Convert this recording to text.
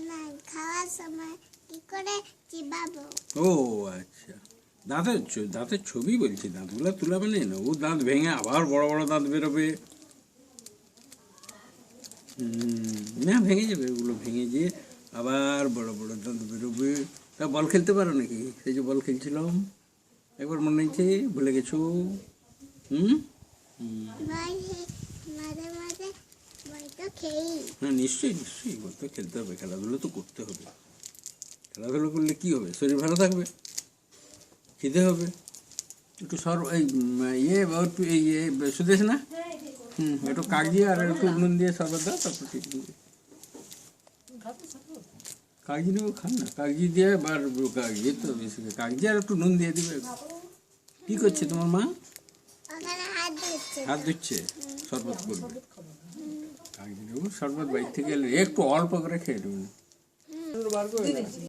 না, খাওয়ার সময় কি করে চিবাবো? ও আচ্ছা, দাঁতের ছবি বলছি, দাঁতগুলো তুলা মানে না, ও দাঁত ভেঙে আবার বড় বড় দাঁত বেরোবে। না, ভেঙে যাবে, ওগুলো ভেঙে যেয়ে আবার বড় বড় দাঁত বেরোবে। তা বল খেলতে পারো নাকি? সেই যে বল খেলছিলাম, একবার মনে হচ্ছে, ভুলে গেছো? হুম। ভাই, মাঝে মাঝে বই তো খেই। হ্যাঁ, নিশ্চয়ই নিশ্চয়ই, বল তো খেলতে হবে, খেলাধুলো তো করতে হবে। খেলাধুলো করলে কি হবে? শরীর ভালো থাকবে, খেতে হবে একটু এই একটু এই সুদেশ না, একটু কাগজি আর একটু নুন দিয়ে শরবত দাও, তারপর ঠিক হবে। কাগজি নেবো, খান না, কাগজি দিয়ে কাগজি তো বেশি, কাগজি আর একটু নুন দিয়ে দিবে। কি করছে তোমার মা? ওখানে হাত ধুচ্ছে। হাত ধুচ্ছে, শরবত করবে। কাগজি নেবো, শরবত বাইর থেকে এলে একটু অল্প করে খেয়ে নেবেন।